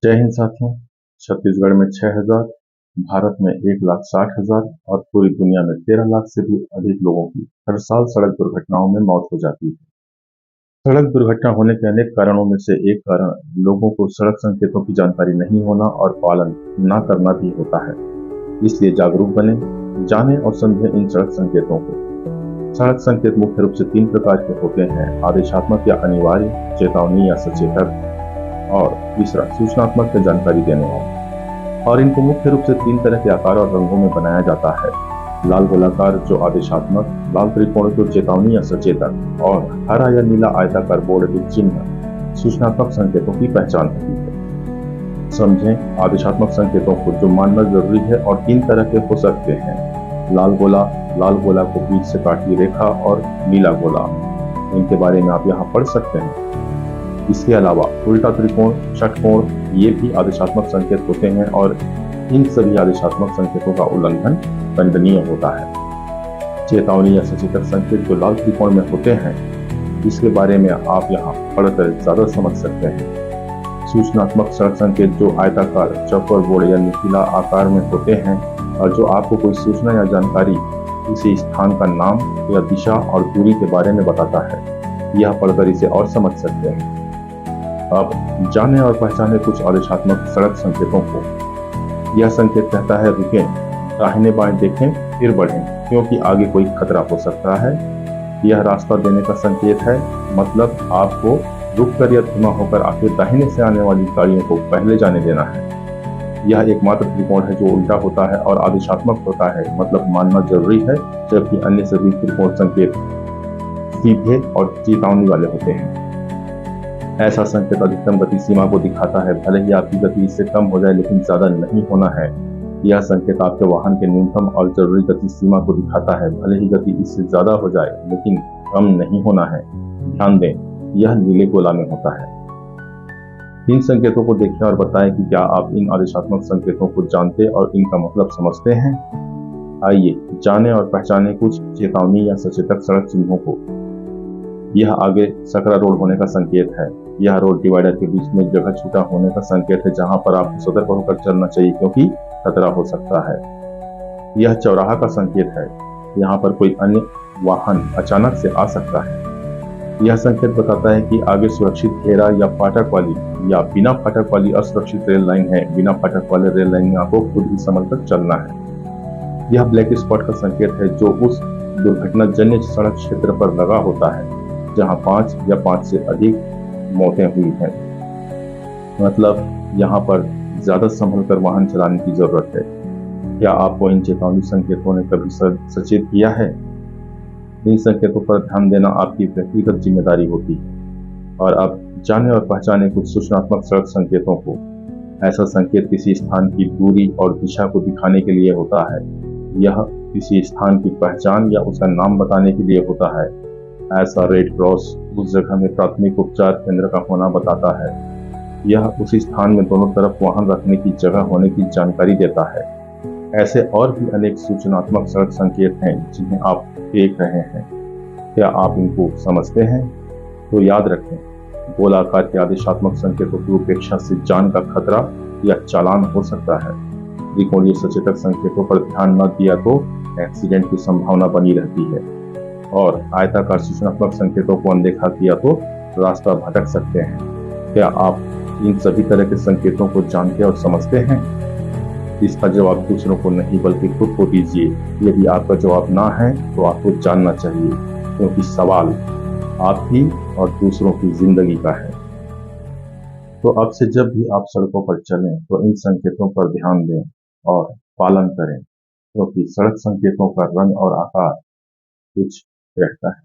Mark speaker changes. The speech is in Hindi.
Speaker 1: जय हिंद साथियों। छत्तीसगढ़ में 6,000, भारत में 1,60,000 और पूरी दुनिया में 13 लाख से भी अधिक लोगों की हर साल सड़क दुर्घटनाओं में मौत हो जाती है। सड़क दुर्घटना होने के अनेक कारणों में से एक कारण लोगों को सड़क संकेतों की जानकारी नहीं होना और पालन न करना भी होता है। इसलिए जागरूक बने, जाने और समझें इन सड़क संकेतों को। सड़क संकेत मुख्य रूप से 3 प्रकार के होते हैं: आदेशात्मक या अनिवार्य, चेतावनी या सचेतक, और तीसरा सूचनात्मक या जानकारी देने वाला। और इनको मुख्य रूप से 3 तरह के आकार और रंगों में बनाया जाता है: लाल गोलाकार जो आदेशात्मक, लाल त्रिकोण जो चेतावनी या सचेतक, और हरा या नीला आयताकार बोर्ड के चिन्ह सूचनात्मक संकेतों की पहचान होती है। समझें आदेशात्मक संकेतों को जो मानना जरूरी है, और 3 तरह के हो सकते हैं: लाल गोला को बीच से काटी रेखा, और नीला गोला। इनके बारे में आप यहाँ पढ़ सकते हैं। इसके अलावा उल्टा त्रिकोण, षटकोण ये भी आदेशात्मक संकेत होते हैं, और इन सभी आदेशात्मक संकेतों का उल्लंघन दंडनीय होता है। चेतावनी या सचेतक संकेत जो लाल त्रिकोण में होते हैं, इसके बारे में आप यहाँ पढ़कर ज्यादा समझ सकते हैं। सूचनात्मक सड़क संकेत जो आयताकार, चौकोर बोर्ड या नुकीला आकार में होते हैं, और जो आपको कोई सूचना या जानकारी किसी स्थान का नाम या दिशा और दूरी के बारे में बताता है। यह पढ़कर इसे और समझ सकते हैं। अब जाने और पहचाने कुछ आदेशात्मक सड़क संकेतों को। यह संकेत कहता है रुकें, दाहिने बाएं देखें, फिर बढ़ें, क्योंकि आगे कोई खतरा हो सकता है। यह रास्ता देने का संकेत है, मतलब आपको रुककर या धीमा होकर आखिर दाहिने से आने वाली गाड़ियों को पहले जाने देना है। यह एकमात्र त्रिकोण है जो उल्टा होता है और आदेशात्मक होता है, मतलब मानना जरूरी है, जबकि अन्य सभी त्रिकोण संकेत सीधे और चेतावनी वाले होते हैं। ऐसा संकेत अधिकतम गति सीमा को दिखाता है, भले ही आपकी गति इससे कम हो जाए, लेकिन ज्यादा नहीं होना है। यह संकेत आपके वाहन के न्यूनतम और जरूरी गति सीमा को दिखाता है, भले ही गति इससे ज्यादा हो जाए, लेकिन कम नहीं होना है। ध्यान दें, यह नीले गोला में होता है। इन संकेतों को देखें और बताएं कि क्या आप इन आदेशात्मक संकेतों को जानते और इनका मतलब समझते हैं। आइए जाने और पहचाने कुछ चेतावनी या सचेतक सड़क चिन्हों को। यह आगे सकरा रोड होने का संकेत है। यह रोड डिवाइडर के बीच में जगह छूटा होने का संकेत है, जहां पर आपको सतर्क होकर चलना चाहिए, क्योंकि खतरा हो सकता है। यह चौराहा का संकेत है, यहाँ पर कोई अन्य वाहन अचानक से आ सकता है। यह संकेत बताता है कि आगे सुरक्षित घेरा या फाटक वाली या बिना फाटक वाली असुरक्षित रेल लाइन है। बिना फाटक वाले रेल लाइन में आपको खुद ही संभल कर चलना है। यह ब्लैक स्पॉट का संकेत है, जो उस दुर्घटनाजन्य सड़क क्षेत्र पर लगा होता है जहां 5 या 5 से अधिक मौतें हुई हैं। मतलब यहाँ पर ज्यादा संभल कर वाहन चलाने की जरूरत है। क्या आपको इन चेतावनी संकेतों ने कभी सचेत किया है? इन संकेतों पर ध्यान देना आपकी व्यक्तिगत जिम्मेदारी होती है। और अब जाने और पहचाने कुछ सूचनात्मक सड़क संकेतों को। ऐसा संकेत किसी स्थान की दूरी और दिशा को दिखाने के लिए होता है। यह किसी स्थान की पहचान या उसका नाम बताने के लिए होता है। ऐसा रेड क्रॉस उस जगह में प्राथमिक उपचार केंद्र का होना बताता है। यह उसी स्थान में दोनों तरफ वाहन रखने की जगह होने की जानकारी देता है। ऐसे और भी अनेक सूचनात्मक सड़क संकेत हैं जिन्हें आप देख रहे हैं। क्या आप इनको समझते हैं? तो याद रखें, गोलाकार के आदेशात्मक संकेतों की उपेक्षा से जान का खतरा या चालान हो सकता है। त्रिकोणीय सचेतक संकेतों पर ध्यान न दिया तो एक्सीडेंट की संभावना बनी रहती है, और आयताकार सूचनात्मक संकेतों को अनदेखा किया तो रास्ता भटक सकते हैं। क्या आप इन सभी तरह के संकेतों को जानते और समझते हैं? इसका जवाब दूसरों को नहीं बल्कि खुद को दीजिए। यदि आपका जवाब ना है तो आपको जानना चाहिए, क्योंकि सवाल आपकी और दूसरों की जिंदगी का है। तो अब से जब भी आप सड़कों पर चलें तो इन संकेतों पर ध्यान दें और पालन करें, क्योंकि सड़क संकेतों का रंग और आकार कुछ रहता है।